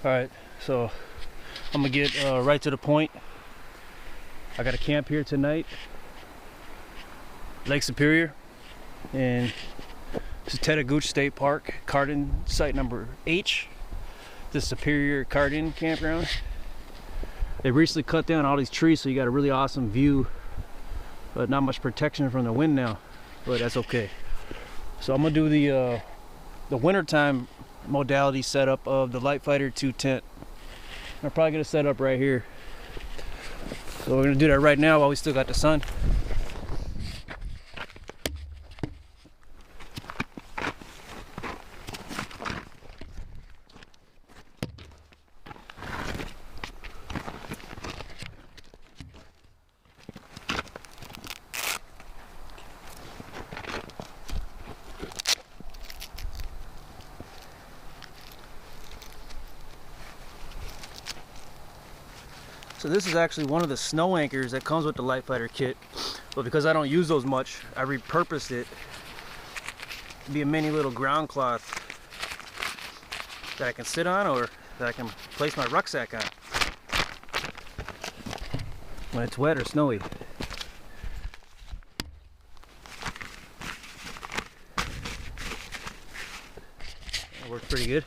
Alright, so I'm gonna get right to the point. I got a camp here tonight, Lake Superior, and this is Tettegouche State Park, Cardin site number H, the Superior Cardin campground. They recently cut down all these trees, so you got a really awesome view, but not much protection from the wind now, but that's okay. So I'm gonna do the wintertime modality setup of the Litefighter 2 tent. I'm probably gonna set up right here. So we're gonna do that right now while we still got the sun. So this is actually one of the snow anchors that comes with the Litefighter kit, but because I don't use those much, I repurposed it to be a mini little ground cloth that I can sit on or that I can place my rucksack on when it's wet or snowy. That works pretty good.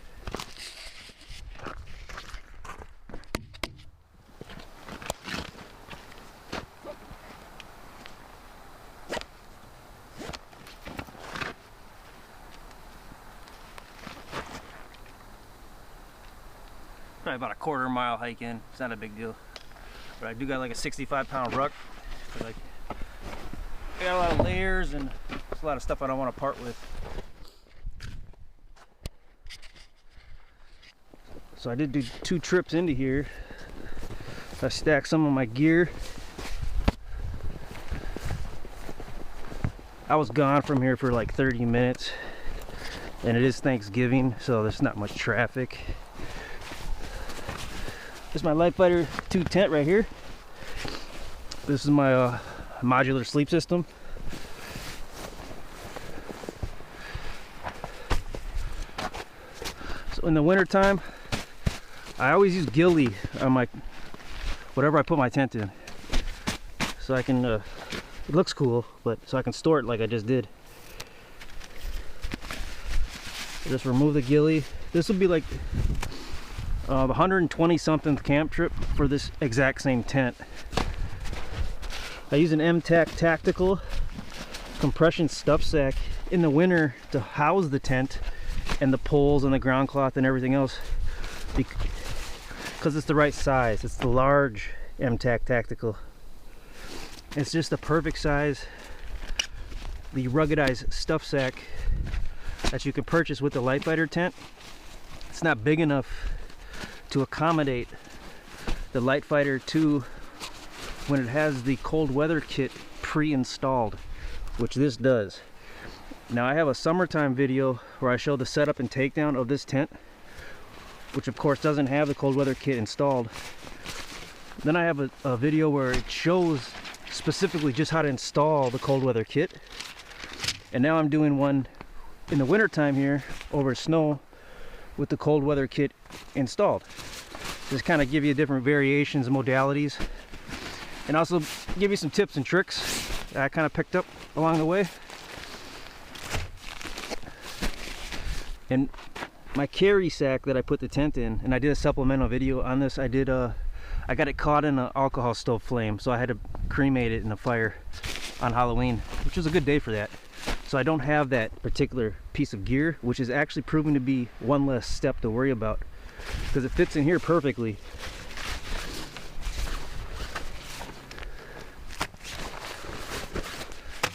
Probably about a quarter-mile hike in. It's not a big deal, but I do got like a 65-pound ruck. Like, I got a lot of layers and there's a lot of stuff I don't want to part with. So I did do 2 trips into here. I stacked some of my gear. I was gone from here for like 30 minutes, and it is Thanksgiving, so there's not much traffic. This is my Litefighter 2 tent right here. This is my modular sleep system. So in the winter time, I always use ghillie on my whatever I put my tent in, so I can it looks cool, but so I can store it like I just did. Just remove the ghillie. This will be like 120 something camp trip for this exact same tent. I use an M-Tac tactical compression stuff sack in the winter to house the tent and the poles and the ground cloth and everything else, because it's the right size. It's the large M-Tac tactical. It's just the perfect size, the ruggedized stuff sack that you can purchase with the Litefighter tent. It's not big enough to accommodate the Litefighter 2 when it has the cold weather kit pre-installed, which this does. Now I have a summertime video where I show the setup and takedown of this tent, which of course doesn't have the cold weather kit installed. Then I have a video where it shows specifically just how to install the cold weather kit. And now I'm doing one in the winter time here over snow with the cold weather kit installed. Just kind of give you different variations and modalities, and also give you some tips and tricks that I kind of picked up along the way. And my carry sack that I put the tent in, and I did a supplemental video on this. I got it caught in an alcohol stove flame, so I had to cremate it in a fire on Halloween, which was a good day for that. So I don't have that particular piece of gear, which is actually proving to be one less step to worry about, because it fits in here perfectly.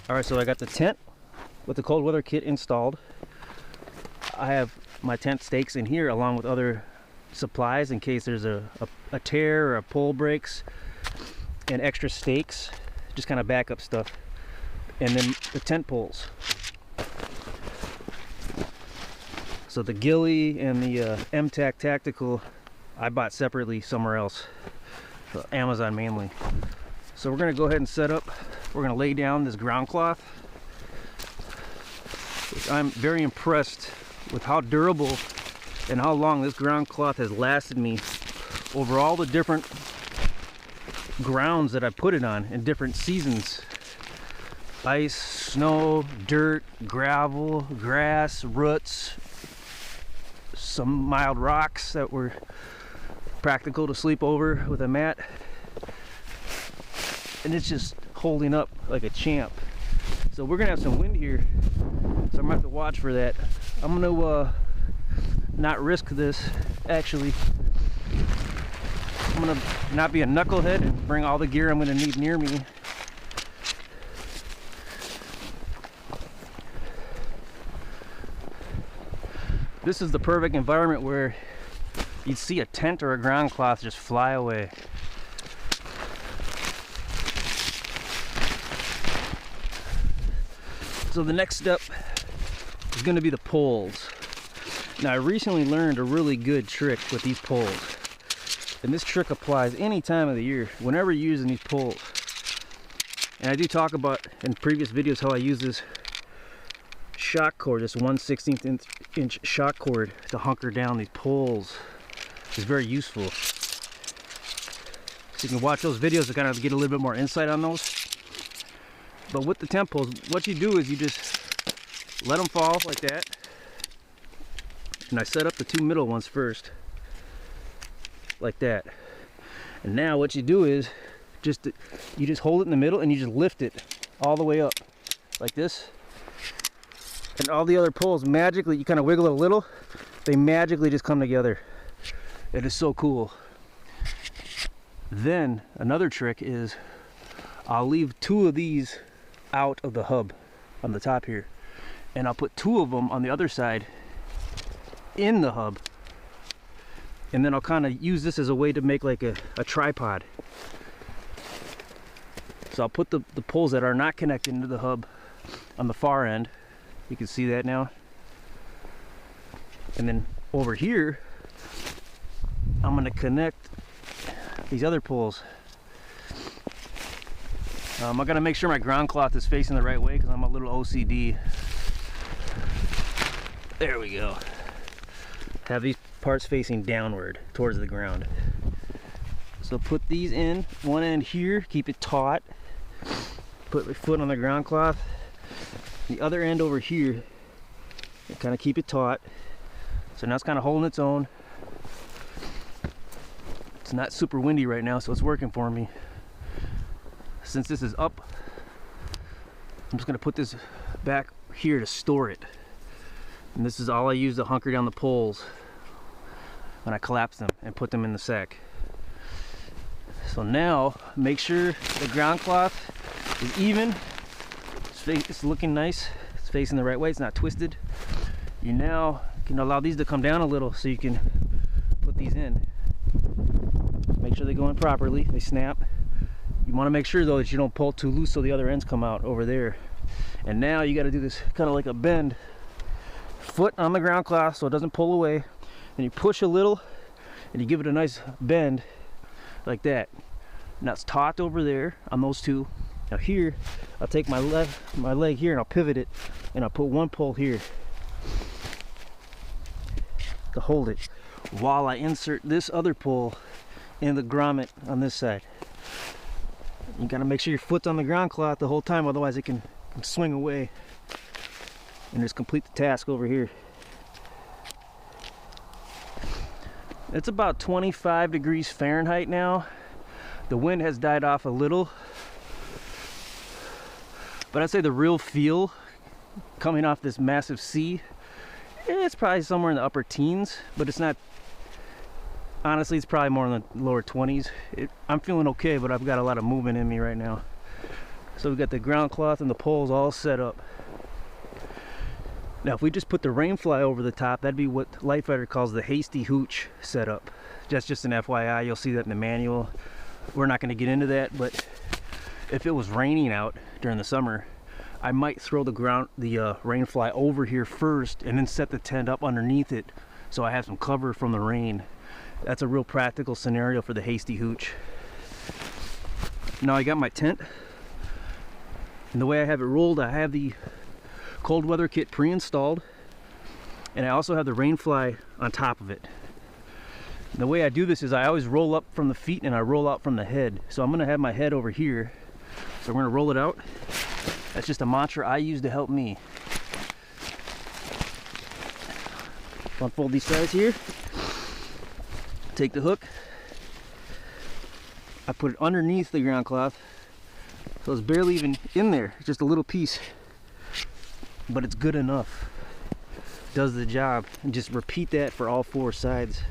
Alright, so I got the tent with the cold weather kit installed. I have my tent stakes in here along with other supplies in case there's a tear or a pole breaks, and extra stakes, just kind of backup stuff. And then the tent poles. So the ghillie and the M-Tac tactical I bought separately somewhere else, Amazon mainly. So we're gonna go ahead and set up. We're gonna lay down this ground cloth, which I'm very impressed with how durable and how long this ground cloth has lasted me over all the different grounds that I put it on in different seasons. Ice, snow, dirt, gravel, grass, roots, some mild rocks that were practical to sleep over with a mat, and it's just holding up like a champ. So we're gonna have some wind here, so I'm gonna have to watch for that. I'm gonna not risk this. Actually, I'm gonna not be a knucklehead and bring all the gear I'm gonna need near me. This is the perfect environment where you'd see a tent or a ground cloth just fly away. So the next step is going to be the poles. Now I recently learned a really good trick with these poles, and this trick applies any time of the year whenever you're using these poles. And I do talk about in previous videos how I use this shock cord, this 1/16 inch shock cord, to hunker down these poles. It's very useful. So you can watch those videos to kind of get a little bit more insight on those. But with the tent poles, what you do is you just let them fall like that. And I set up the two middle ones first, like that. And now what you do is you just hold it in the middle and you just lift it all the way up like this. And all the other poles magically, you kind of wiggle it a little, they magically just come together. It is so cool. Then another trick is I'll leave two of these out of the hub on the top here, and I'll put two of them on the other side in the hub, and then I'll kind of use this as a way to make like a tripod. So I'll put the poles that are not connected into the hub on the far end. You can see that now. And then over here, I'm going to connect these other poles. I got to make sure my ground cloth is facing the right way because I'm a little OCD. There we go. Have these parts facing downward towards the ground. So put these in, one end here, keep it taut. Put my foot on the ground cloth. The other end over here, and kind of keep it taut. So now it's kind of holding its own. It's not super windy right now, so it's working for me. Since this is up, I'm just going to put this back here to store it. And this is all I use to hunker down the poles when I collapse them and put them in the sack. So now make sure the ground cloth is even. It's looking nice. It's facing the right way. It's not twisted. You now can allow these to come down a little so you can put these in. Make sure they go in properly. They snap. You want to make sure though that you don't pull too loose so the other ends come out over there. And now you got to do this kind of like a bend. Foot on the ground cloth so it doesn't pull away. Then you push a little and you give it a nice bend like that. Now it's taut over there on those two. Now here, I'll take my leg here and I'll pivot it, and I'll put one pole here to hold it while I insert this other pole in the grommet on this side. You gotta make sure your foot's on the ground cloth the whole time, otherwise it can swing away. And just complete the task over here. It's about 25 degrees Fahrenheit now. The wind has died off a little. But I'd say the real feel coming off this massive sea, it's probably somewhere in the upper teens, but it's not, honestly, it's probably more in the lower 20s. I'm feeling okay, but I've got a lot of movement in me right now. So we've got the ground cloth and the poles all set up. Now if we just put the rainfly over the top, that'd be what Litefighter calls the hasty hooch setup. That's just an FYI, you'll see that in the manual. We're not going to get into that, but if it was raining out during the summer, I might throw the rainfly over here first and then set the tent up underneath it so I have some cover from the rain. That's a real practical scenario for the hasty hooch. Now I got my tent, and the way I have it rolled, I have the cold weather kit pre-installed. And I also have the rainfly on top of it. And the way I do this is I always roll up from the feet and I roll out from the head. So I'm gonna have my head over here. So we're gonna roll it out. That's just a mantra I use to help me. Unfold these sides here. Take the hook. I put it underneath the ground cloth. So it's barely even in there, it's just a little piece. But it's good enough. Does the job. And just repeat that for all 4 sides.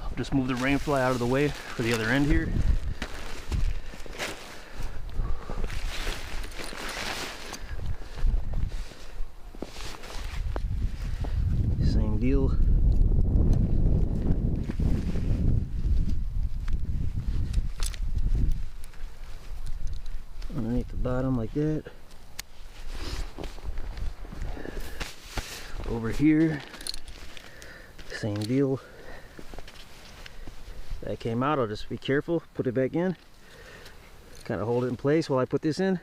I'll just move the rainfly out of the way for the other end here. Same deal. Underneath the bottom like that. Over here, same deal. That came out, I'll just be careful, put it back in. Kind of hold it in place while I put this in.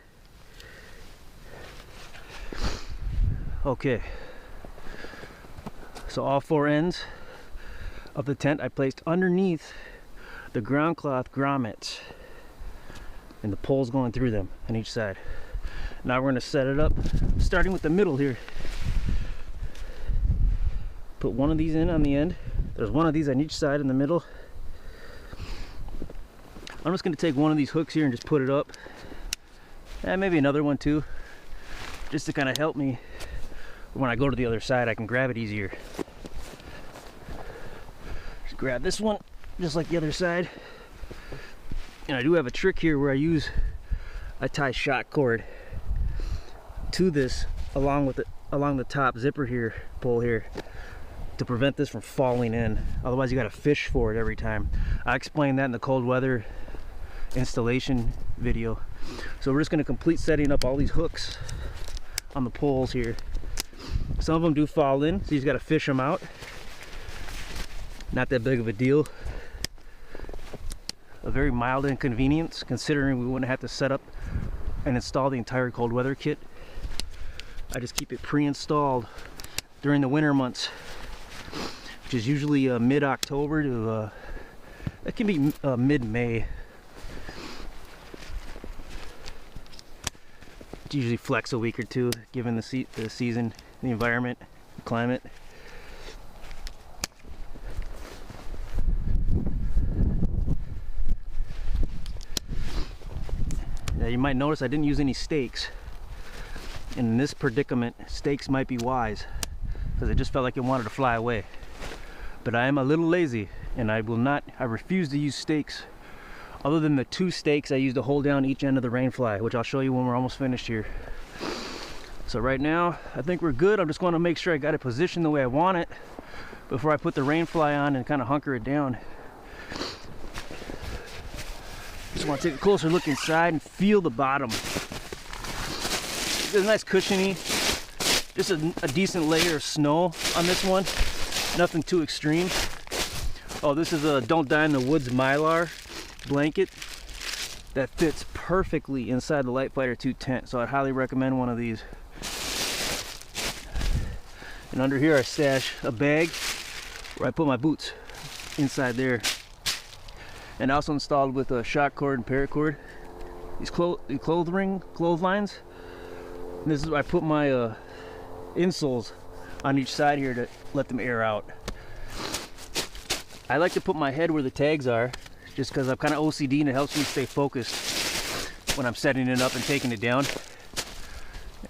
Okay. So all 4 ends of the tent I placed underneath the ground cloth grommets. And the poles going through them on each side. Now we're going to set it up, starting with the middle here. Put one of these in on the end. There's one of these on each side in the middle. I'm just going to take one of these hooks here and just put it up. And maybe another one too. Just to kind of help me when I go to the other side, I can grab it easier. Just grab this one, just like the other side. And I do have a trick here where I tie shock cord to this along the top zipper here, pole here, to prevent this from falling in. Otherwise you got to fish for it every time. I explained that in the cold weather installation video. So we're just going to complete setting up all these hooks on the poles here. Some of them do fall in, so you just got to fish them out. Not that big of a deal. A very mild inconvenience considering we wouldn't have to set up and install the entire cold weather kit. I just keep it pre-installed during the winter months, which is usually mid-October to it can be mid-May. It's usually flex a week or two given the season, the environment, the climate. Now you might notice I didn't use any stakes. In this predicament, stakes might be wise because it just felt like it wanted to fly away. But I am a little lazy and I refuse to use stakes other than the 2 stakes I use to hold down each end of the rainfly, which I'll show you when we're almost finished here. So right now, I think we're good. I'm just going to make sure I got it positioned the way I want it before I put the rainfly on and kind of hunker it down. Just want to take a closer look inside and feel the bottom. It's a nice cushiony, just a decent layer of snow on this one. Nothing too extreme. Oh, this is a Don't Die in the Woods Mylar blanket that fits perfectly inside the Litefighter 2 tent, so I'd highly recommend one of these. And under here I stash a bag where I put my boots inside there. And also installed with a shock cord and paracord. These clotheslines. And this is where I put my insoles on each side here to let them air out. I like to put my head where the tags are, just because I'm kind of OCD and it helps me stay focused when I'm setting it up and taking it down.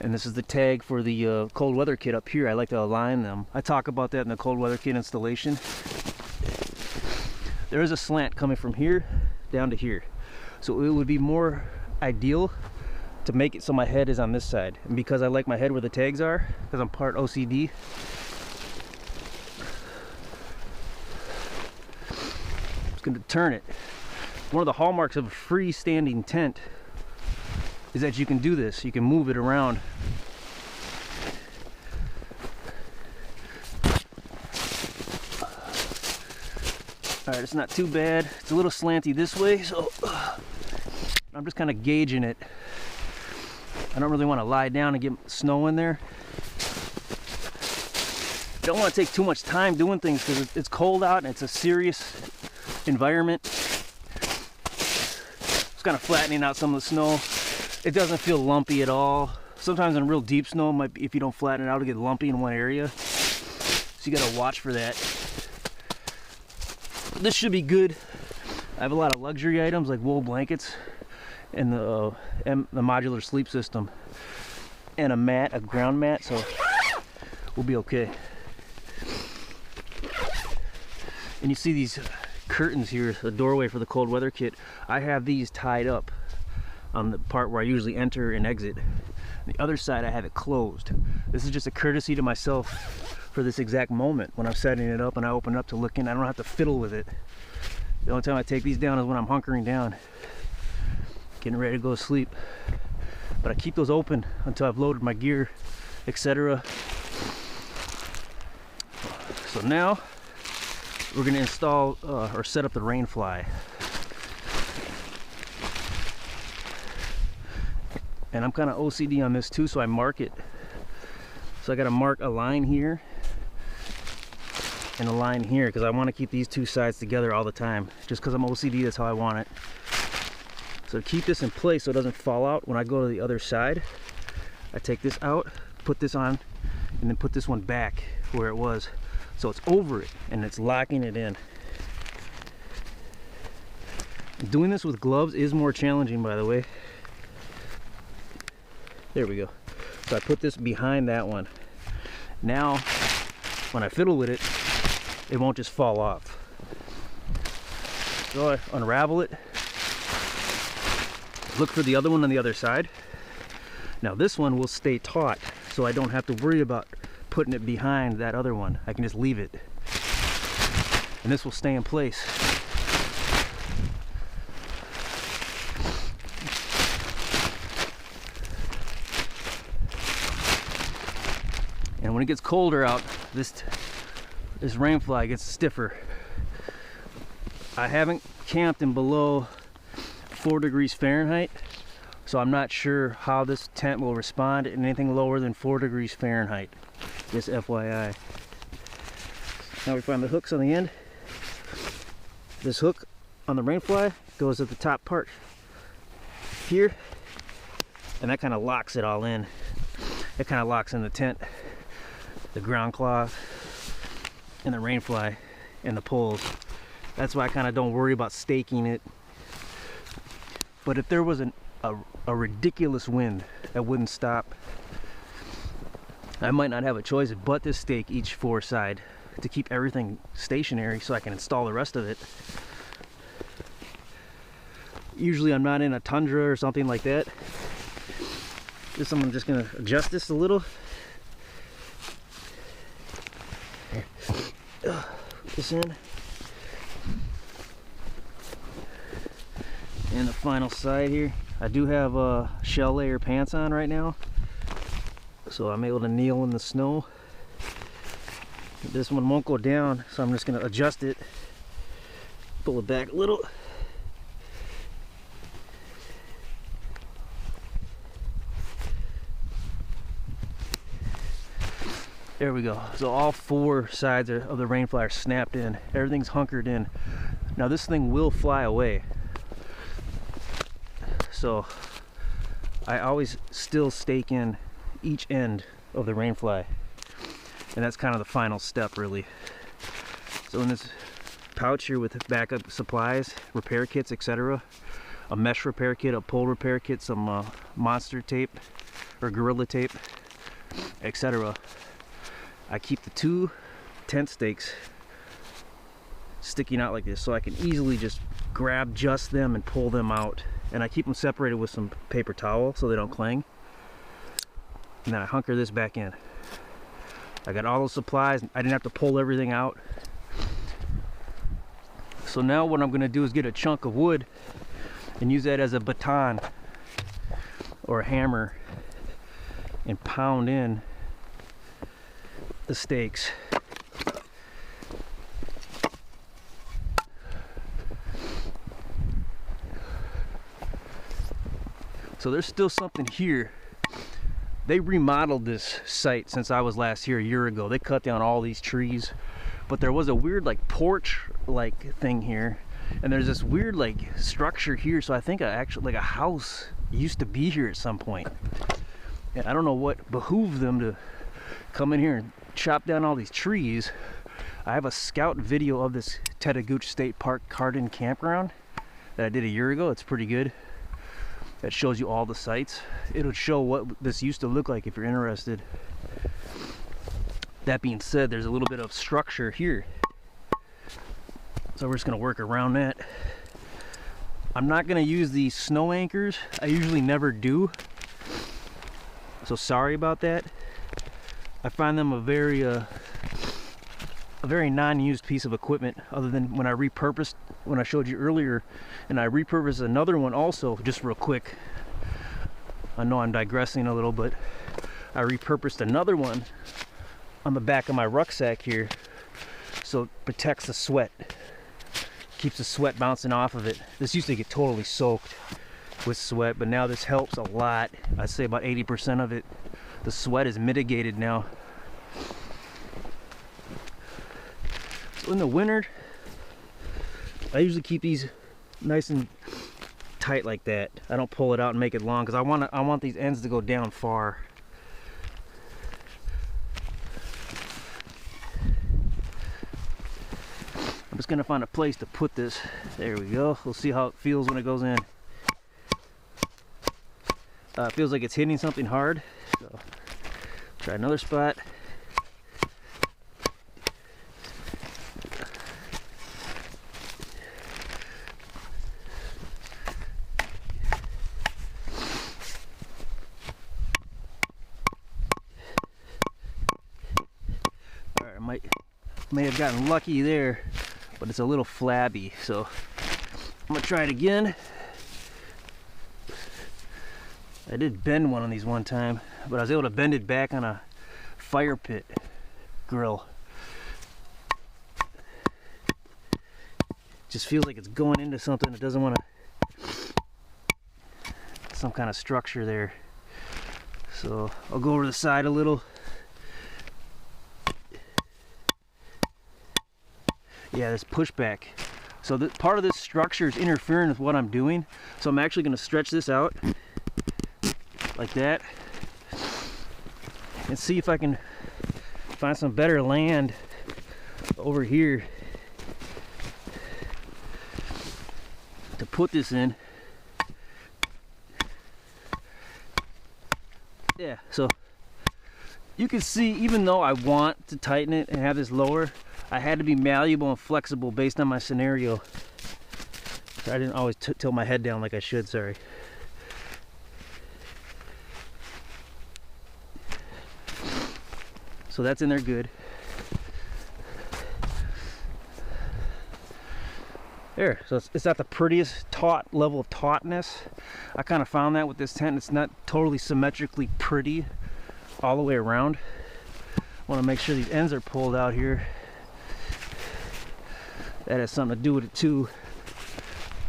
And this is the tag for the cold weather kit up here. I like to align them. I talk about that in the cold weather kit installation. There is a slant coming from here down to here. So it would be more ideal to make it so my head is on this side. And because I like my head where the tags are, because I'm part OCD, I'm just going to turn it. One of the hallmarks of a freestanding tent is that you can do this. You can move it around. Alright, it's not too bad. It's a little slanty this way, so I'm just kind of gauging it. I don't really want to lie down and get snow in there. Don't want to take too much time doing things because it's cold out and it's a serious environment. It's kind of flattening out some of the snow. It doesn't feel lumpy at all. Sometimes in real deep snow, it might be, if you don't flatten it out, it'll get lumpy in one area. So you gotta watch for that. This should be good. I have a lot of luxury items like wool blankets and the modular sleep system and a mat, a ground mat, so we'll be okay. And you see these curtains here, the doorway for the cold weather kit. I have these tied up on the part where I usually enter and exit. The other side I have it closed. This is just a courtesy to myself for this exact moment when I'm setting it up and I open it up to look in. I don't have to fiddle with it. The only time I take these down is when I'm hunkering down, getting ready to go to sleep. But I keep those open until I've loaded my gear, etc. So now we're going to install or set up the rainfly. And I'm kind of OCD on this too, so I mark it. So I got to mark a line here and a line here because I want to keep these two sides together all the time. Just because I'm OCD, that's how I want it. So to keep this in place so it doesn't fall out when I go to the other side, I take this out, put this on, and then put this one back where it was. So it's over it and it's locking it in. Doing this with gloves is more challenging, by the way. There we go. So I put this behind that one. Now, when I fiddle with it, it won't just fall off. So I unravel it. Look for the other one on the other side. Now this one will stay taut, so I don't have to worry about putting it behind that other one. I can just leave it. And this will stay in place. And when it gets colder out, this rainfly gets stiffer. I haven't camped in below 4 degrees Fahrenheit, so I'm not sure how this tent will respond in anything lower than 4 degrees Fahrenheit. Just FYI. Now we find the hooks on the end. This hook on the rainfly goes at the top part here, and that kind of locks it all in. It kind of locks in the tent, the ground cloth, and the rainfly, and the poles. That's why I kind of don't worry about staking it. But if there was a ridiculous wind that wouldn't stop, I might not have a choice but to stake each 4 side to keep everything stationary so I can install the rest of it. Usually I'm not in a tundra or something like that. I'm just gonna adjust this a little. Put this in. And the final side here. I do have shell layer pants on right now, so I'm able to kneel in the snow. This one won't go down, so I'm just going to adjust it, pull it back a little. There we go. So all 4 sides of the rainfly are snapped in. Everything's hunkered in. Now this thing will fly away, so I always still stake in each end of the rainfly, and that's kind of the final step, really. So in this pouch here with backup supplies, repair kits, etc., a mesh repair kit, a pole repair kit, some monster tape or gorilla tape, etc., I keep the 2 tent stakes sticking out like this, so I can easily just grab just them and pull them out. And I keep them separated with some paper towel so they don't clang. And then I hunker this back in. I got all those supplies. I didn't have to pull everything out. So now what I'm going to do is get a chunk of wood and use that as a baton or a hammer and pound in the stakes. So there's still something here. They remodeled this site since I was last here a year ago. They cut down all these trees, but there was a weird like porch like thing here, and there's this weird like structure here. So I think actually like a house used to be here at some point. And I don't know what behooved them to come in here and chop down all these trees. I have a scout video of this Tettegouche State Park Cardin campground that I did a year ago. It's pretty good. That shows you all the sites. It'll show what this used to look like if you're interested. That being said, there's a little bit of structure here, so we're just gonna work around that. I'm not gonna use these snow anchors. I usually never do, so sorry about that. I find them a very non-used piece of equipment, other than when I repurposed, when I showed you earlier, and I repurposed another one also, just real quick. I know I'm digressing a little, but I repurposed another one on the back of my rucksack here, so it protects the sweat, keeps the sweat bouncing off of it. This used to get totally soaked with sweat, but now this helps a lot. I'd say about 80% of it, the sweat is mitigated now. So in the winter, I usually keep these nice and tight like that. I don't pull it out and make it long because I want these ends to go down far. I'm just gonna find a place to put this. There we go. We'll see how it feels when it goes in. It feels like it's hitting something hard. So try another spot. May have gotten lucky there, but it's a little flabby, so I'm gonna try it again. I did bend one on these one time, but I was able to bend it back on a fire pit grill. Just feels like it's going into something. It doesn't want to, some kind of structure there. So I'll go over the side a little. Yeah, this pushback. So part of this structure is interfering with what I'm doing. So I'm actually going to stretch this out like that and see if I can find some better land over here to put this in. Yeah, so you can see, even though I want to tighten it and have this lower, I had to be malleable and flexible based on my scenario. I didn't always tilt my head down like I should, sorry. So that's in there good. There, so it's not the prettiest taut level of tautness. I kind of found that with this tent. It's not totally symmetrically pretty all the way around. I want to make sure these ends are pulled out here. That has something to do with it too.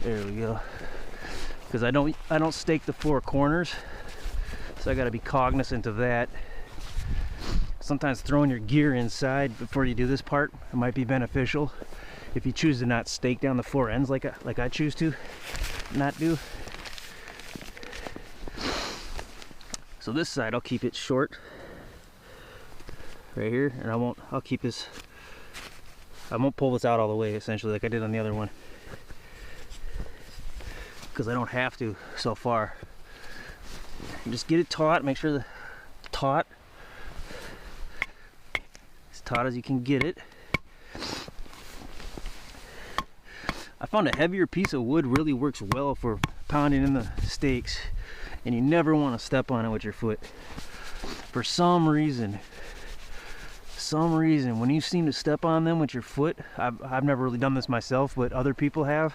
There we go. Because I don't stake the four corners, so I got to be cognizant of that. Sometimes throwing your gear inside before you do this part, it might be beneficial if you choose to not stake down the four ends like I choose to not do. So this side I'll keep it short right here, and I'll keep this, I won't pull this out all the way essentially like I did on the other one, because I don't have to so far. You just get it taut, make sure the taut, as taut as you can get it. I found a heavier piece of wood really works well for pounding in the stakes, and you never want to step on it with your foot. For some reason, when you seem to step on them with your foot, I've never really done this myself, but other people have,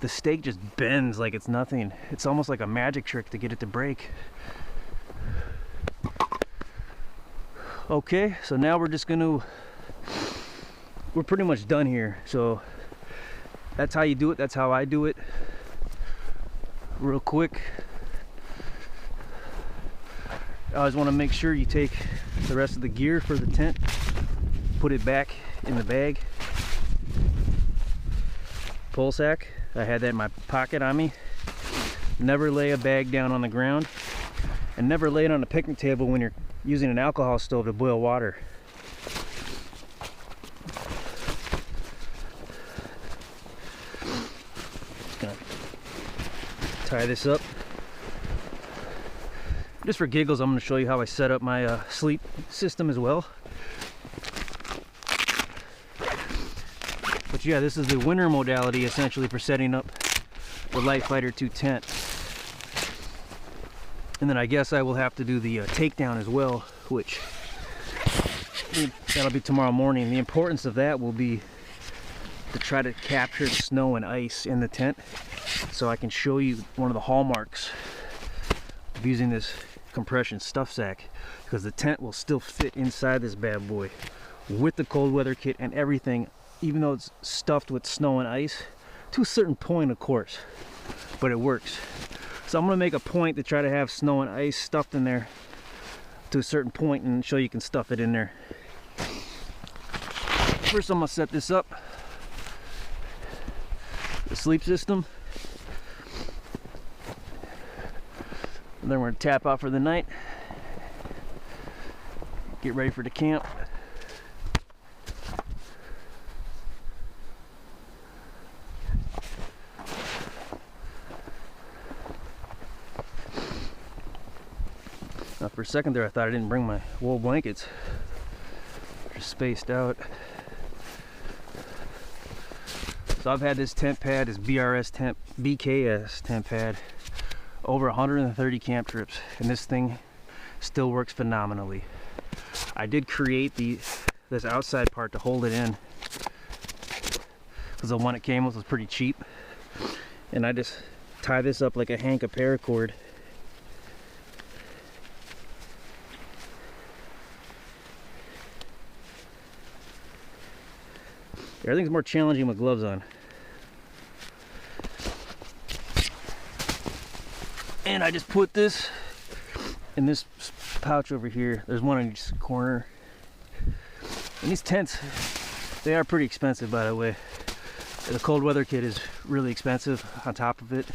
the stake just bends like it's nothing. It's almost like a magic trick to get it to break. Okay, so now we're pretty much done here. So that's how you do it, that's how I do it. Real quick, I always want to make sure you take the rest of the gear for the tent, put it back in the bag. Pole sack, I had that in my pocket on me. Never lay a bag down on the ground, and never lay it on a picnic table when you're using an alcohol stove to boil water. Just gonna tie this up. Just for giggles, I'm going to show you how I set up my sleep system as well. But yeah, this is the winter modality essentially for setting up the Litefighter 2 tent. And then I guess I will have to do the takedown as well, which that'll be tomorrow morning. The importance of that will be to try to capture snow and ice in the tent, so I can show you one of the hallmarks of using this compression stuff sack, because the tent will still fit inside this bad boy with the cold weather kit and everything, even though it's stuffed with snow and ice to a certain point, of course, but it works. So I'm going to make a point to try to have snow and ice stuffed in there to a certain point and show you can stuff it in there. First I'm going to set this up, the sleep system. And then we're going to tap out for the night, get ready for the camp. Now for a second there I thought I didn't bring my wool blankets. They're spaced out. So I've had this tent pad, this BKS tent pad, over 130 camp trips, and this thing still works phenomenally. I did create this outside part to hold it in, because the one it came with was pretty cheap, and I just tie this up like a hank of paracord. Everything's more challenging with gloves on. And I just put this in this pouch over here. There's one in each corner. And these tents, they are pretty expensive, by the way. The cold weather kit is really expensive on top of it.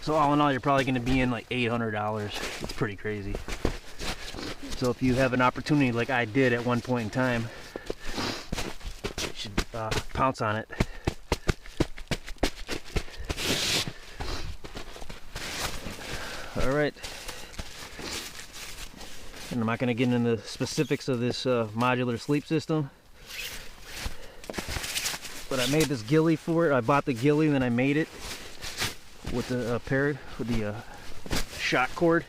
So all in all, you're probably going to be in like $800. It's pretty crazy. So if you have an opportunity like I did at one point in time, you should pounce on it. Alright, and I'm not going to get into the specifics of this modular sleep system, but I made this ghillie for it. I bought the ghillie and then I made it with the shot cord,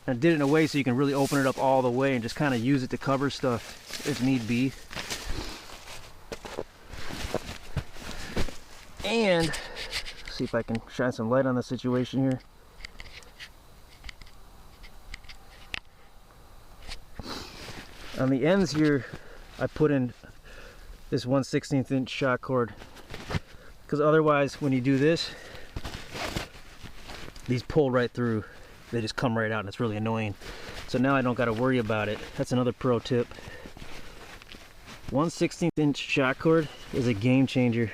and I did it in a way so you can really open it up all the way and just kind of use it to cover stuff if need be. And see if I can shine some light on the situation here. On the ends here, I put in this 1/16 inch shot cord, because otherwise when you do this, these pull right through. They just come right out and it's really annoying. So now I don't got to worry about it. That's another pro tip. 1/16 inch shot cord is a game changer.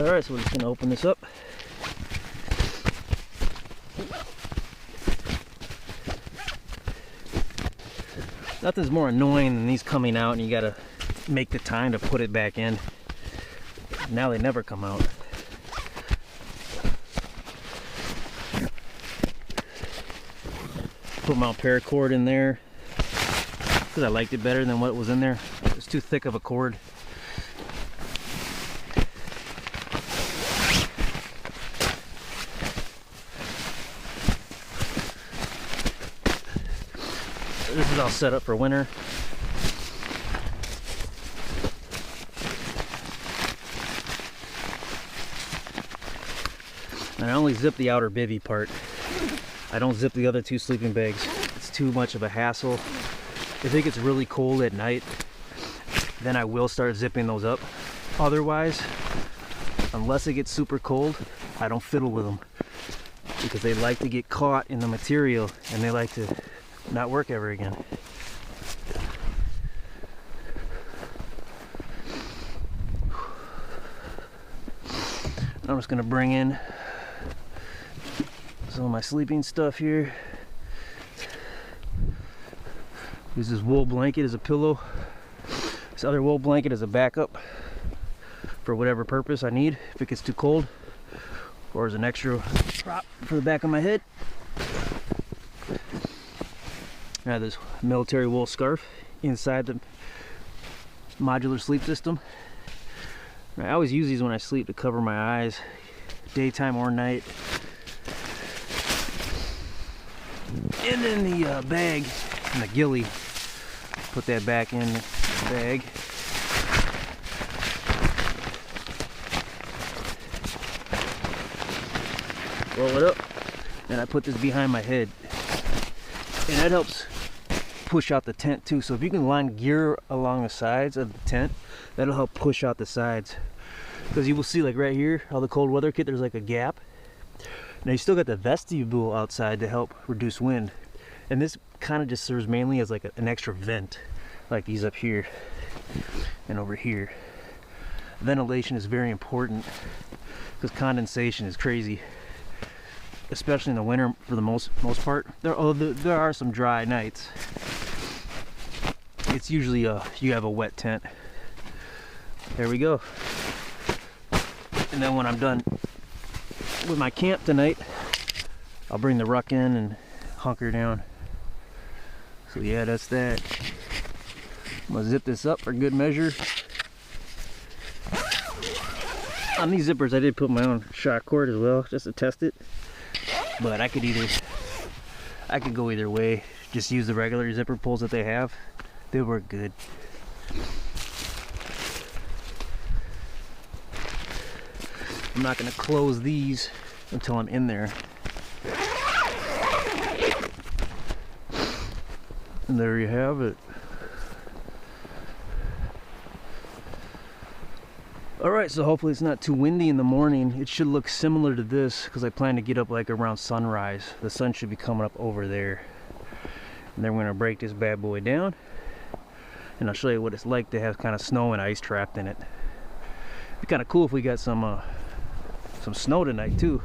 Alright, so we're just going to open this up. Nothing's more annoying than these coming out and you gotta make the time to put it back in. Now they never come out. Put my paracord in there because I liked it better than what was in there. It was too thick of a cord. This is all set up for winter. And I only zip the outer bivvy part. I don't zip the other two sleeping bags. It's too much of a hassle. If it gets really cold at night, then I will start zipping those up. Otherwise, unless it gets super cold, I don't fiddle with them. because they like to get caught in the material and they like to not work ever again. I'm just gonna bring in some of my sleeping stuff here. Use this wool blanket as a pillow. This other wool blanket as a backup for whatever purpose I need if it gets too cold, or as an extra prop for the back of my head. I have this military wool scarf inside the modular sleep system. I always use these when I sleep to cover my eyes, daytime or night. And then the bag and the ghillie, put that back in the bag. Roll it up, and I put this behind my head, and that helps push out the tent too. So if you can line gear along the sides of the tent, that'll help push out the sides, because you will see, like right here, all the cold weather kit, there's like a gap. Now you still got the vestibule outside to help reduce wind, and this kind of just serves mainly as like an extra vent, like these up here and over here. Ventilation is very important because condensation is crazy, especially in the winter for the most part. There are some dry nights. It's usually you have a wet tent. There we go. And then when I'm done with my camp tonight, I'll bring the ruck in and hunker down. So yeah, that's that. I'm gonna zip this up for good measure. On these zippers I did put my own shock cord as well, just to test it. But I could go either way. Just use the regular zipper pulls that they have. They work good. I'm not gonna close these until I'm in there. And there you have it. Alright, so hopefully it's not too windy in the morning. It should look similar to this because I plan to get up like around sunrise. The sun should be coming up over there. And then we're going to break this bad boy down. And I'll show you what it's like to have kind of snow and ice trapped in it. It'd be kind of cool if we got some snow tonight too.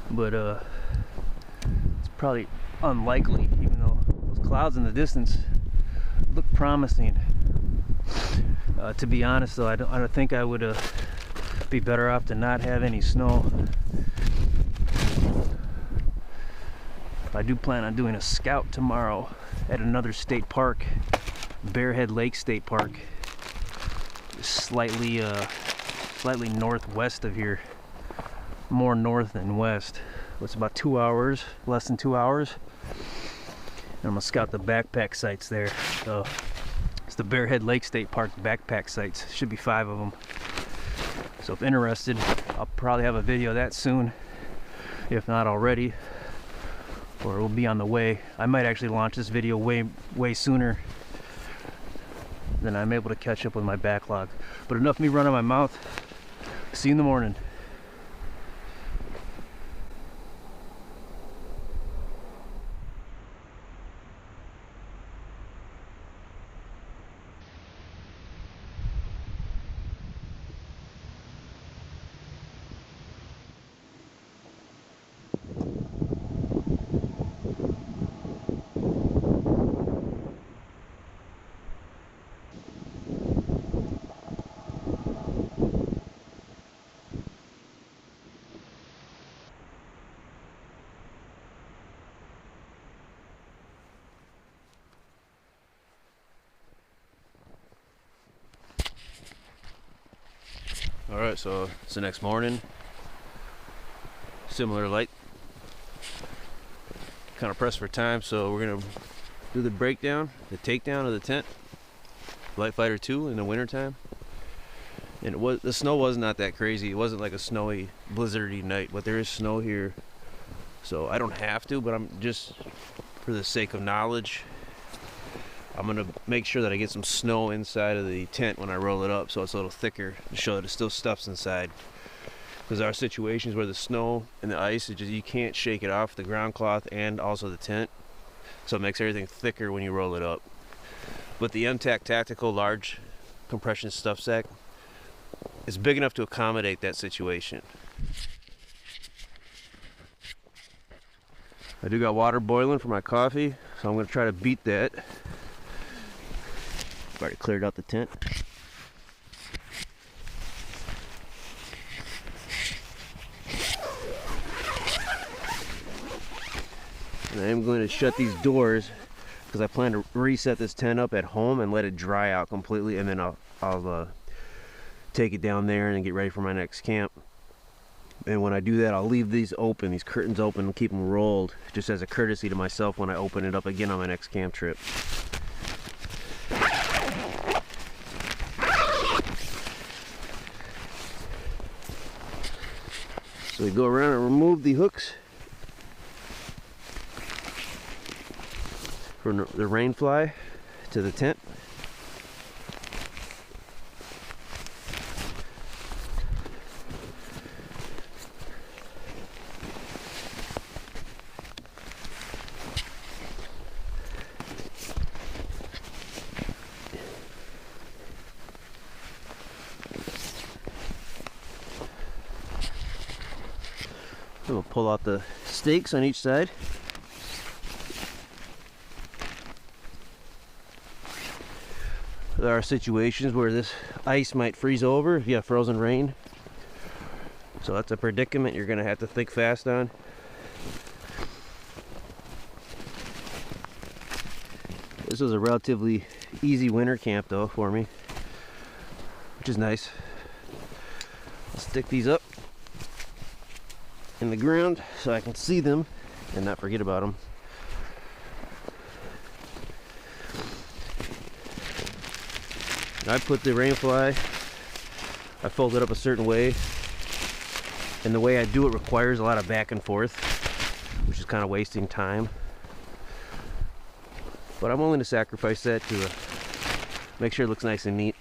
But it's probably unlikely, even though those clouds in the distance look promising. To be honest though, I don't think I would be better off to not have any snow. I do plan on doing a scout tomorrow at another state park, Bearhead Lake State Park, slightly northwest of here, more north than west. It's about 2 hours, less than 2 hours. And I'm gonna scout the backpack sites there. So it's the Bearhead Lake State Park backpack sites. Should be 5 of them. So if interested, I'll probably have a video of that soon, if not already, or it will be on the way. I might actually launch this video way sooner than I'm able to catch up with my backlog. But enough of me running my mouth. See you in the morning. Alright, so it's the next morning. Similar light. Kind of pressed for time, so we're gonna do the breakdown, the takedown of the tent. Litefighter 2 in the wintertime. And the snow was not that crazy. It wasn't like a snowy, blizzardy night, but there is snow here. So I don't have to, but I'm just, for the sake of knowledge, I'm gonna make sure that I get some snow inside of the tent when I roll it up, so it's a little thicker to show that it still stuffs inside. because there are situations where the snow and the ice, you can't shake it off the ground cloth and also the tent, so it makes everything thicker when you roll it up. But the MTAC Tactical large compression stuff sack is big enough to accommodate that situation. I do got water boiling for my coffee, so I'm going to try to beat that. I've already cleared out the tent. And I am going to shut these doors because I plan to reset this tent up at home and let it dry out completely, and then I'll take it down there and get ready for my next camp. And when I do that, I'll leave these open, these curtains open, and keep them rolled, just as a courtesy to myself when I open it up again on my next camp trip. So we go around and remove the hooks from the rainfly to the tent. We'll pull out the stakes on each side. There are situations where this ice might freeze over if you have frozen rain. So that's a predicament you're going to have to think fast on. This was a relatively easy winter camp though for me, which is nice. I'll stick these up in the ground so I can see them and not forget about them. I put the rainfly, I fold it up a certain way, and the way I do it requires a lot of back and forth, which is kind of wasting time. But I'm willing to sacrifice that to make sure it looks nice and neat,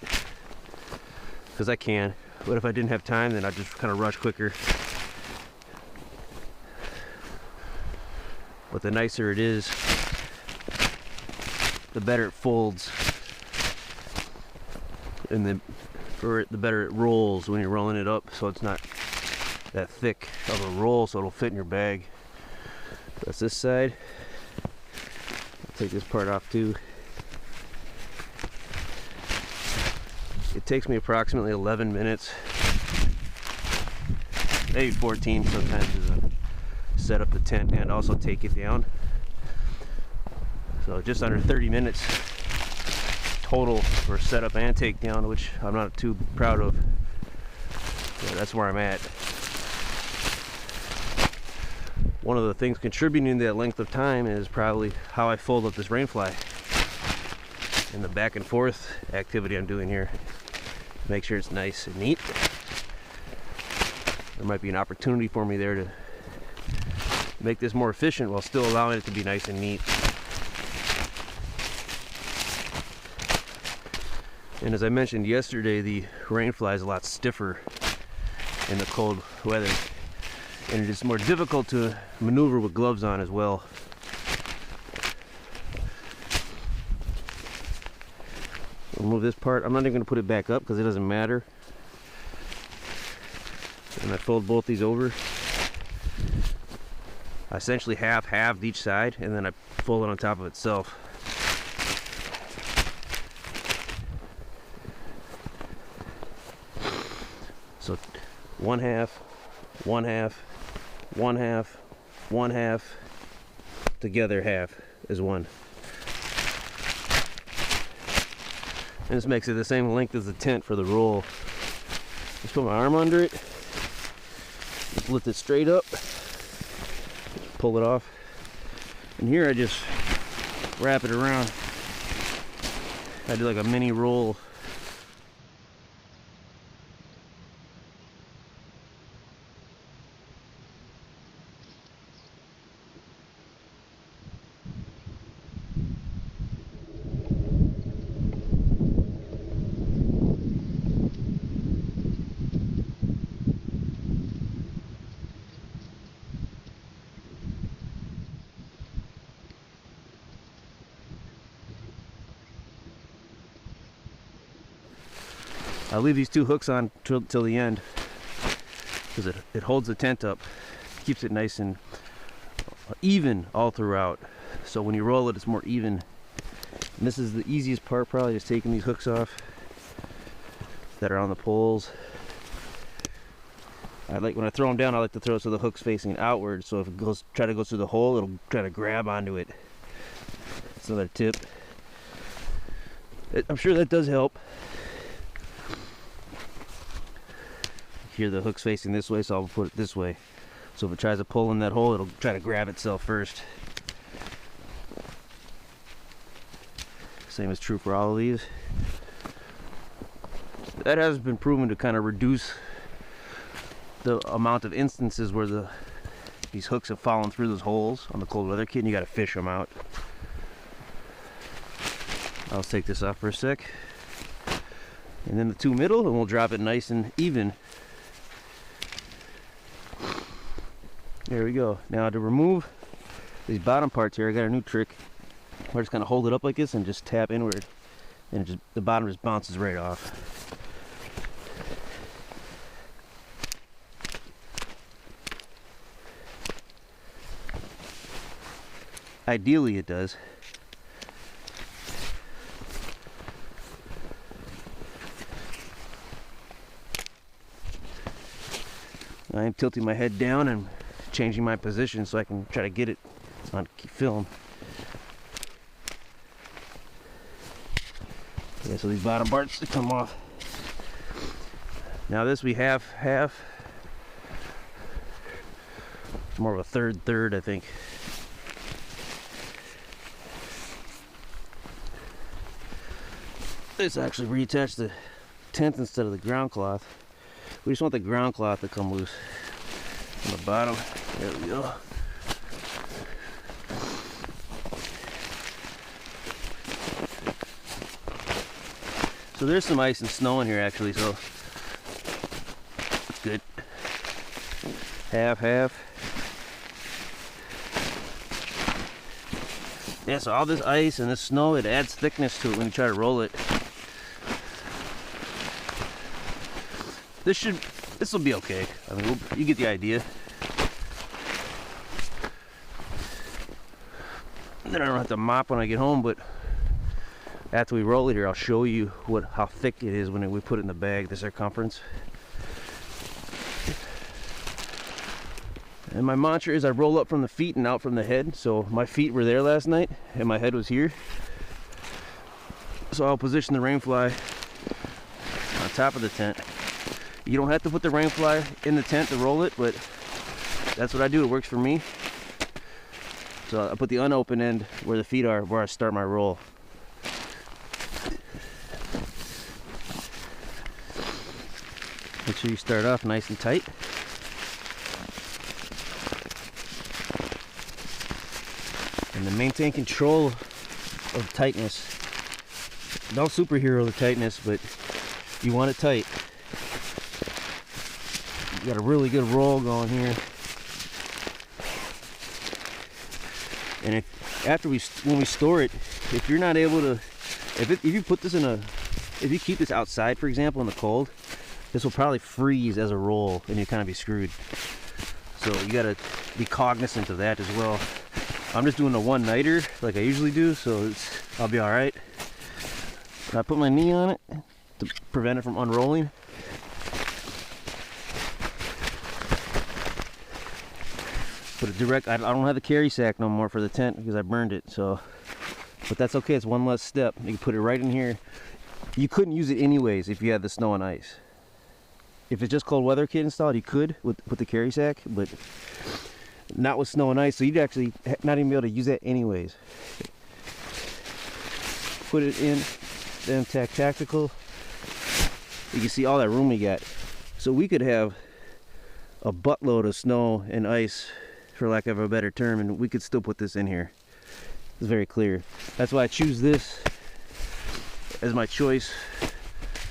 because I can. But if I didn't have time, then I'd just kind of rush quicker. But the nicer it is, the better it folds, and the better it rolls when you're rolling it up, so it's not that thick of a roll, so it'll fit in your bag. That's this side. I'll take this part off too. It takes me approximately 11 minutes, maybe 14 sometimes, to set up the tent and also take it down. So just under 30 minutes total for setup and takedown, which I'm not too proud of. So that's where I'm at. One of the things contributing to that length of time is probably how I fold up this rainfly and the back and forth activity I'm doing here. Make sure it's nice and neat. There might be an opportunity for me there to make this more efficient while still allowing it to be nice and neat. And as I mentioned yesterday, the rainfly is a lot stiffer in the cold weather, and it is more difficult to maneuver with gloves on as well. I'll move this part. I'm not even going to put it back up because it doesn't matter. And I fold both these over. I essentially halved each side, and then I fold it on top of itself. So one half, one half, one half, one half, together half is one. And this makes it the same length as the tent for the roll. Just put my arm under it, just lift it straight up, pull it off, and here I just wrap it around. I do like a mini roll. I'll leave these 2 hooks on till the end because it holds the tent up, keeps it nice and even all throughout. So when you roll it, it's more even. And this is the easiest part, probably, just taking these hooks off that are on the poles. When I throw them down, I like to throw it so the hook's facing outward, so if it try to go through the hole, it'll try to grab onto it. That's another tip. I'm sure that does help. Here the hook's facing this way, so I'll put it this way. So if it tries to pull in that hole, it'll try to grab itself first. Same is true for all of these. That has been proven to kind of reduce the amount of instances where these hooks have fallen through those holes on the cold weather kit, and you got to fish them out. I'll take this off for a sec, and then the 2 middle, and we'll drop it nice and even. There we go. Now to remove these bottom parts here, I got a new trick. We're just gonna hold it up like this and just tap inward, and the bottom just bounces right off. Ideally it does. I am tilting my head down and changing my position so I can try to get it on film. Yeah, so these bottom parts come off. Now this we half, more of a third, I think. This actually reattach the tent instead of the ground cloth. We just want the ground cloth to come loose on the bottom. There we go. So there's some ice and snow in here actually, so it's good. Half. Yeah, so all this ice and this snow, it adds thickness to it when you try to roll it. This will be okay. I mean, you get the idea. Then I don't have to mop when I get home, but after we roll it here, I'll show you how thick it is when we put it in the bag, the circumference. And my mantra is I roll up from the feet and out from the head. So my feet were there last night and my head was here. So I'll position the rainfly on top of the tent. You don't have to put the rainfly in the tent to roll it, but that's what I do. It works for me. So I put the unopened end where the feet are, where I start my roll. Make sure you start off nice and tight. And to maintain control of tightness, don't superhero the tightness, but you want it tight. You got a really good roll going here. And when we store it, if you're not able to, if you put this if you keep this outside, for example, in the cold, this will probably freeze as a roll and you kind of be screwed. So you got to be cognizant of that as well. I'm just doing a one-nighter like I usually do, so I'll be all right. I put my knee on it to prevent it from unrolling. Put it direct. I don't have the carry sack no more for the tent because I burned it. So, but that's okay. It's one less step. You can put it right in here. You couldn't use it anyways if you had the snow and ice. If it's just cold weather kit installed, you could with the carry sack, but not with snow and ice. So you'd actually not even be able to use that anyways. Put it in the MTAC Tactical. You can see all that room we got. So we could have a buttload of snow and ice, for lack of a better term, and we could still put this in here. It's very clear. That's why I choose this as my choice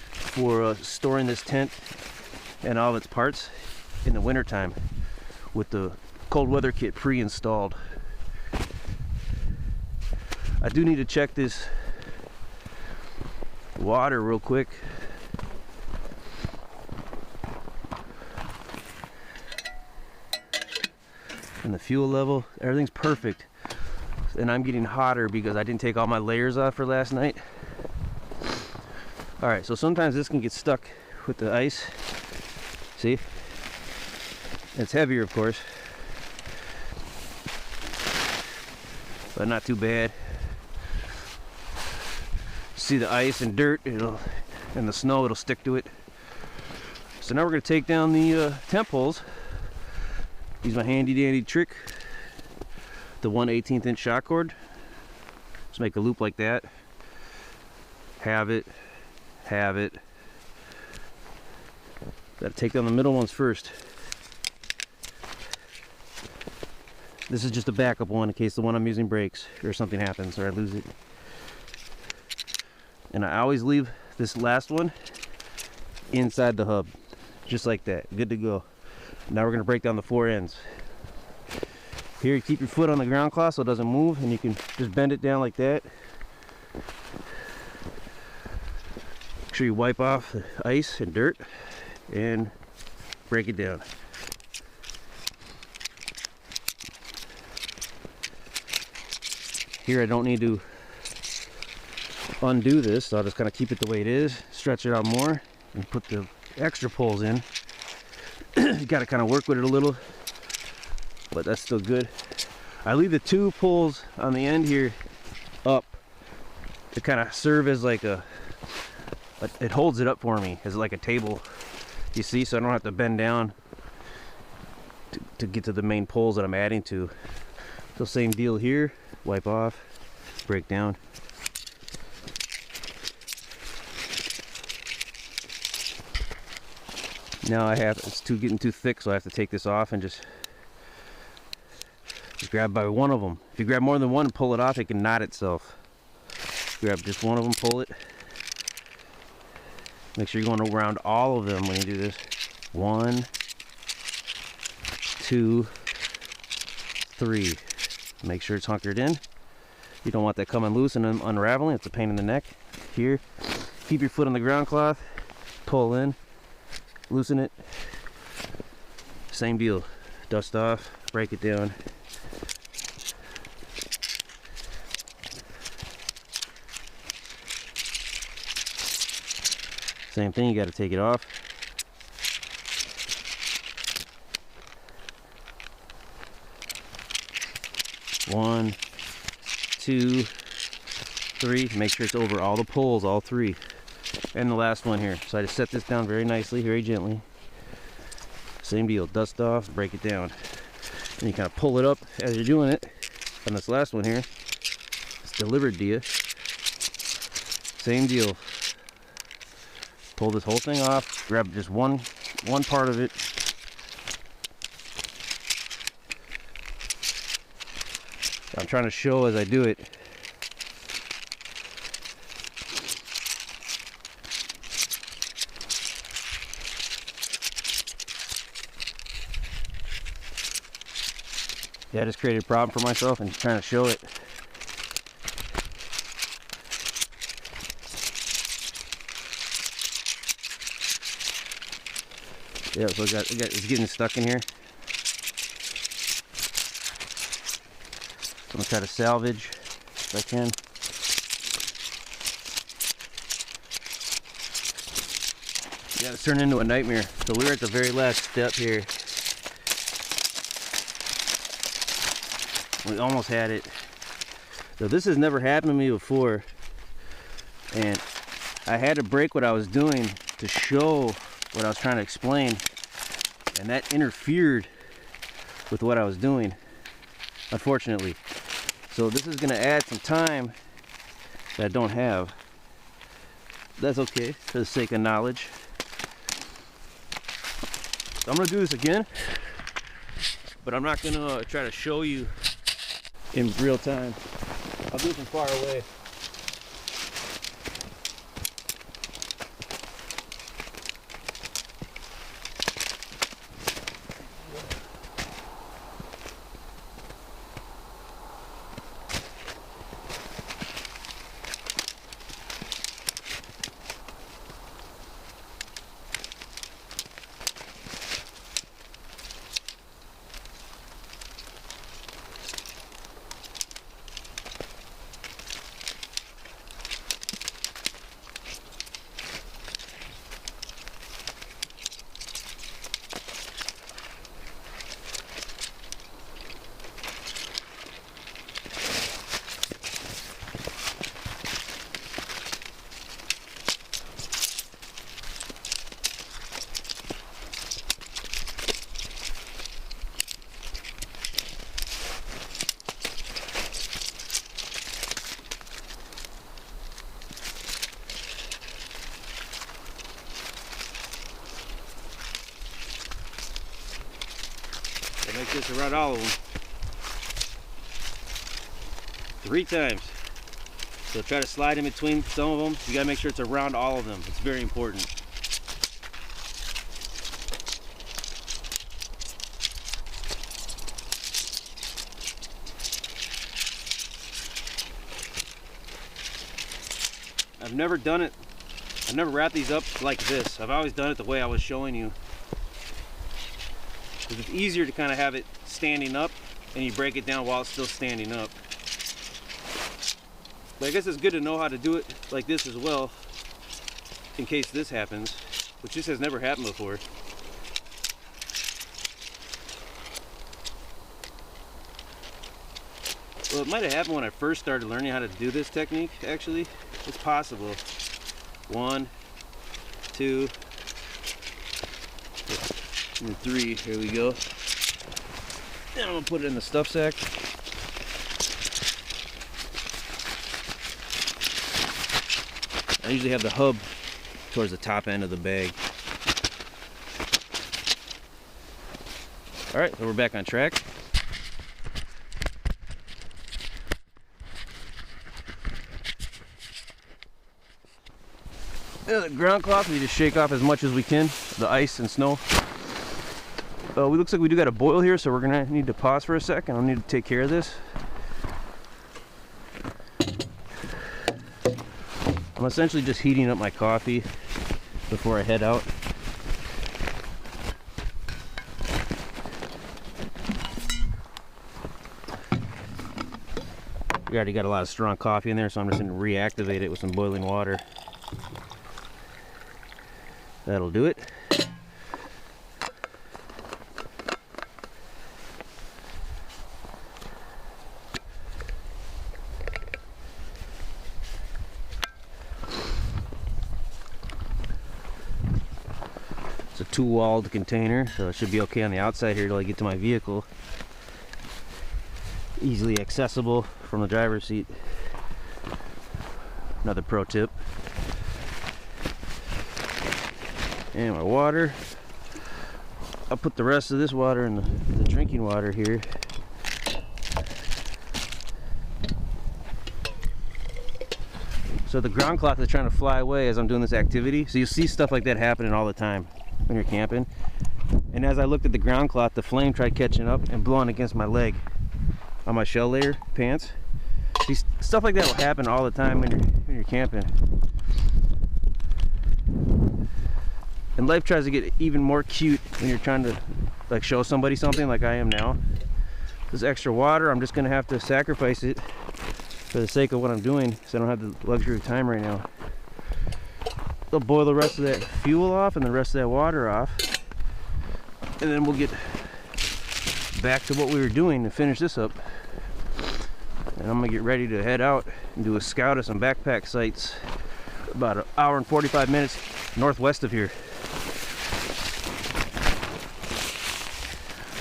for storing this tent and all of its parts in the winter time with the cold weather kit pre-installed. I do need to check this water real quick. and the fuel level, everything's perfect. And I'm getting hotter because I didn't take all my layers off for last night. All right, so sometimes this can get stuck with the ice. See? It's heavier, of course, but not too bad. See the ice and dirt, and the snow, it'll stick to it. So now we're going to take down the tent poles. Use my handy dandy trick, the 1/18 inch shot cord. Just make a loop like that. Have it. Gotta take down the middle ones first. This is just a backup one in case the one I'm using breaks or something happens or I lose it. And I always leave this last one inside the hub, just like that. Good to go. Now we're gonna break down the 4 ends. Here, you keep your foot on the ground cloth so it doesn't move, and you can just bend it down like that. Make sure you wipe off the ice and dirt and break it down. Here I don't need to undo this, so I'll just kind of keep it the way it is, stretch it out more, and put the extra poles in. You got to kind of work with it a little, but that's still good. I leave the 2 poles on the end here up to kind of serve as like it holds it up for me as like a table, you see, so I don't have to bend down to get to the main poles that I'm adding to. So same deal here, wipe off, break down. Now it's getting too thick, so I have to take this off and just grab by one of them. If you grab more than one and pull it off, it can knot itself. Grab just one of them, pull it. Make sure you're going around all of them when you do this. 1, 2, 3. Make sure it's hunkered in. You don't want that coming loose and unraveling. It's a pain in the neck. Here, keep your foot on the ground cloth, pull in, loosen it. Same deal. Dust off, break it down. Same thing, you got to take it off. One, 2, 3. Make sure it's over all the poles, all 3. And the last one here. So I just set this down very nicely, very gently. Same deal, dust off, break it down. And you kind of pull it up as you're doing it. And this last one here, it's delivered to you. Same deal. Pull this whole thing off, grab just one part of it. I'm trying to show as I do it. Yeah, I just created a problem for myself and trying to show it. Yeah, so it's getting stuck in here. So I'm gonna try to salvage if I can. Yeah, it's turned into a nightmare. So we're at the very last step here. We almost had it. So this has never happened to me before, and I had to break what I was doing to show what I was trying to explain, and that interfered with what I was doing, unfortunately. So this is going to add some time that I don't have. That's okay for the sake of knowledge. So I'm going to do this again, but I'm not going to try to show you in real time. I'll do it from far away. like this around all of them. 3 times. So try to slide in between some of them. You gotta make sure it's around all of them. It's very important. I've never done it. I've never wrapped these up like this. I've always done it the way I was showing you. Because it's easier to kind of have it standing up and you break it down while it's still standing up. But I guess it's good to know how to do it like this as well, in case this happens, which this has never happened before. Well, it might have happened when I first started learning how to do this technique, actually. It's possible. 1, 2, and 3. Here we go. And I'm gonna put it in the stuff sack. I usually have the hub towards the top end of the bag. All right, so we're back on track. Yeah, the ground cloth, we just shake off as much as we can, the ice and snow. It looks like we do got a boil here, so we're gonna need to pause for a second. I'll need to take care of this. I'm essentially just heating up my coffee before I head out. We already got a lot of strong coffee in there, so I'm just going to reactivate it with some boiling water. That'll do it. It's a 2-walled container, so it should be okay on the outside here till I get to my vehicle. Easily accessible from the driver's seat. Another pro tip. And my water. I'll put the rest of this water in the drinking water here. So the ground cloth is trying to fly away as I'm doing this activity. So you see stuff like that happening all the time when you're camping. And as I looked at the ground cloth, the flame tried catching up and blowing against my leg on my shell layer pants. Stuff like that will happen all the time when you're camping. And life tries to get even more cute when you're trying to like show somebody something like I am now. This extra water, I'm just gonna have to sacrifice it for the sake of what I'm doing, because I don't have the luxury of time right now. They'll boil the rest of that fuel off and the rest of that water off, and then we'll get back to what we were doing to finish this up. And I'm gonna get ready to head out and do a scout of some backpack sites about an hour and 45 minutes northwest of here.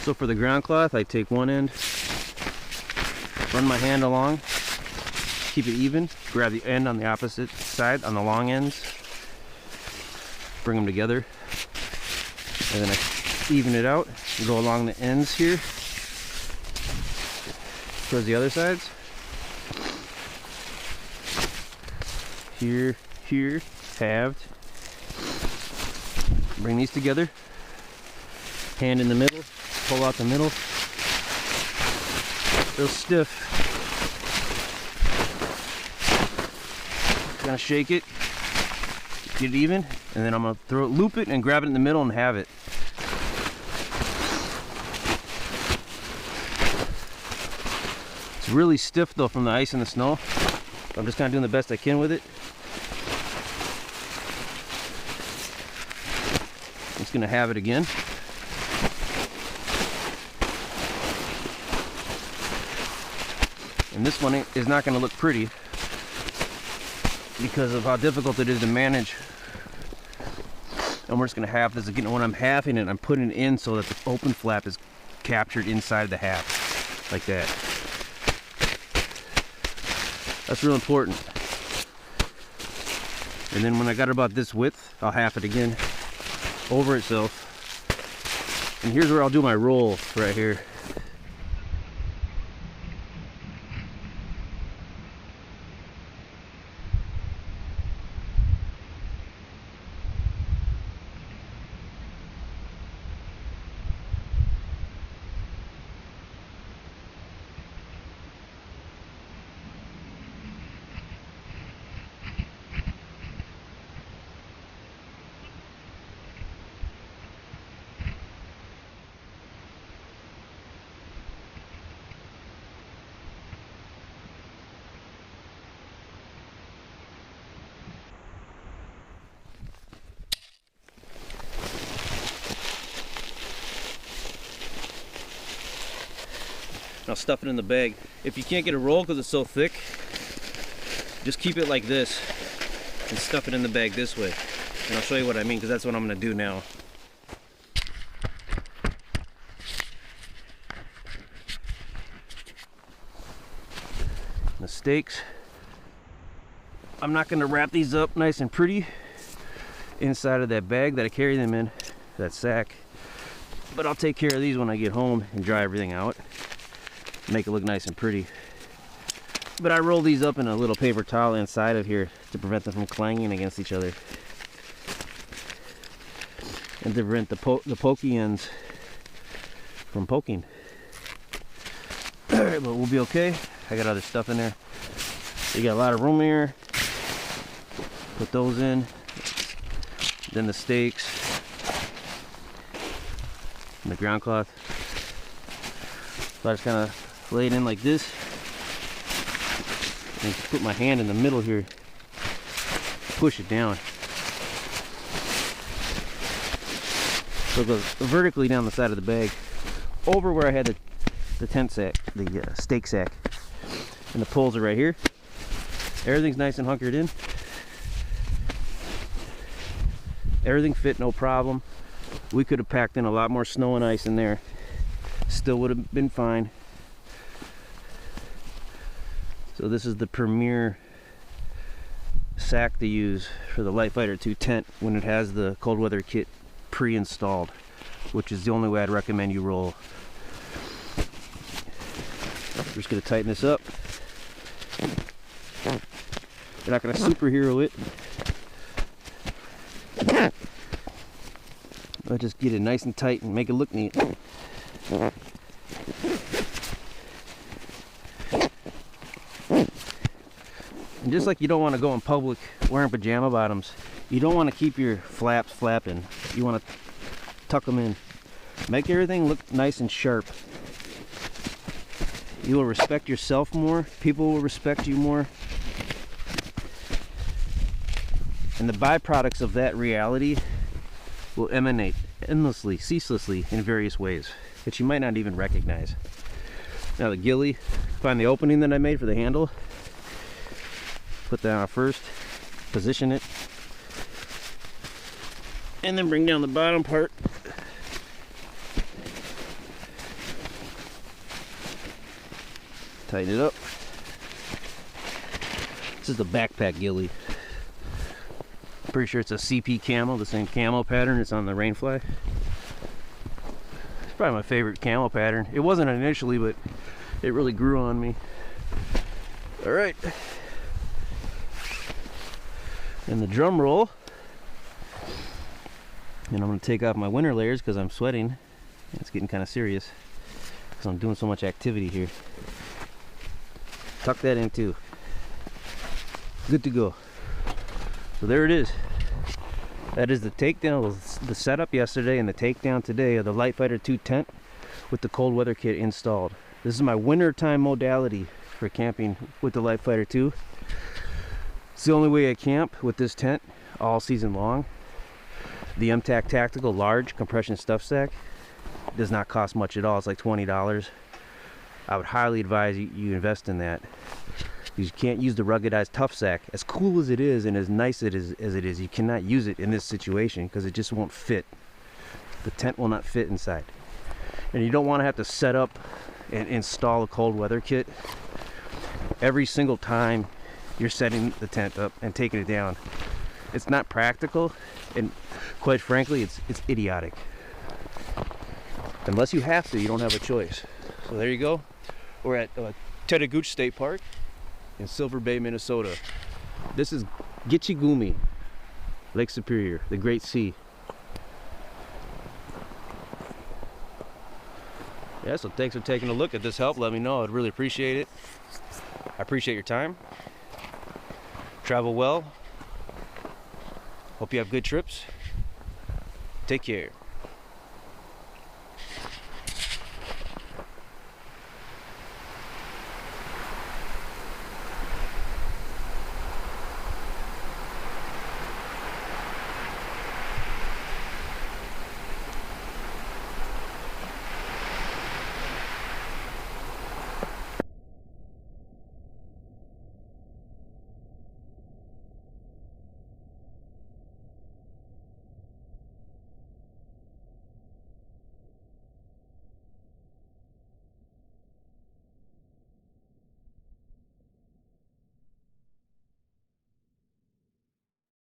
So for the ground cloth, I take one end, run my hand along, keep it even, grab the end on the opposite side on the long ends, bring them together, and then I even it out and go along the ends here towards the other sides. Here, here, halved. Bring these together, hand in the middle, pull out the middle, real stiff. Gonna shake it, get it even, and then I'm gonna loop it and grab it in the middle and have it. It's really stiff though from the ice and the snow. I'm just kind of doing the best I can with it. I'm just gonna have it again. And this one is not gonna look pretty because of how difficult it is to manage. And we're just gonna half this again. When I'm halving it, I'm putting it in so that the open flap is captured inside the half, like that. That's real important. And then when I got about this width, I'll half it again over itself. And here's where I'll do my roll right here. I'll stuff it in the bag. If you can't get a roll because it's so thick, just keep it like this and stuff it in the bag this way. And I'll show you what I mean, because that's what I'm going to do now. The steaks, I'm not going to wrap these up nice and pretty inside of that bag that I carry them in, that sack, but I'll take care of these when I get home and dry everything out, make it look nice and pretty. But I roll these up in a little paper towel inside of here to prevent them from clanging against each other and to prevent the pokey ends from poking. Alright, but we'll be okay. I got other stuff in there. You got a lot of room here. Put those in. Then the steaks. And the ground cloth. So I just kind of lay it in like this. And put my hand in the middle here. Push it down. So it goes vertically down the side of the bag. Over where I had the tent sack, the steak sack. And the poles are right here. Everything's nice and hunkered in. Everything fit, no problem. We could have packed in a lot more snow and ice in there. Still would have been fine. So this is the premier sack to use for the Litefighter-2 tent when it has the cold weather kit pre-installed, which is the only way I'd recommend you roll. We're just going to tighten this up. You're not going to superhero it. I'll just get it nice and tight and make it look neat. And just like you don't want to go in public wearing pajama bottoms, you don't want to keep your flaps flapping. You want to tuck them in. Make everything look nice and sharp. You will respect yourself more. People will respect you more. And the byproducts of that reality will emanate endlessly, ceaselessly in various ways that you might not even recognize. Now the ghillie, find the opening that I made for the handle, put that on first, position it, and then bring down the bottom part. Tighten it up. This is the backpack ghillie. Pretty sure it's a CP camo, the same camo pattern it's on the rainfly. It's probably my favorite camo pattern. It wasn't initially, but it really grew on me. All right. And the drum roll. And I'm going to take off my winter layers because I'm sweating. It's getting kind of serious because I'm doing so much activity here. Tuck that in too. Good to go. So there it is. That is the takedown, the setup yesterday and the takedown today of the Litefighter-2 tent with the cold weather kit installed. This is my wintertime modality for camping with the Litefighter-2. It's the only way I camp with this tent all season long. The MTAC Tactical large compression stuff sack does not cost much at all. It's like $20. I would highly advise you invest in that. You can't use the ruggedized tough sack. As cool as it is and as nice as it is, you cannot use it in this situation because it just won't fit. The tent will not fit inside. And you don't want to have to set up and install a cold weather kit every single time you're setting the tent up and taking it down. It's not practical, and quite frankly, it's idiotic. Unless you have to, you don't have a choice. So there you go. We're at Tettegouche State Park in Silver Bay, Minnesota. This is Gitchigumi, Lake Superior, the Great Sea. Yeah, so thanks for taking a look at this help. Let me know. I'd really appreciate it. I appreciate your time. Travel well. Hope you have good trips. Take care.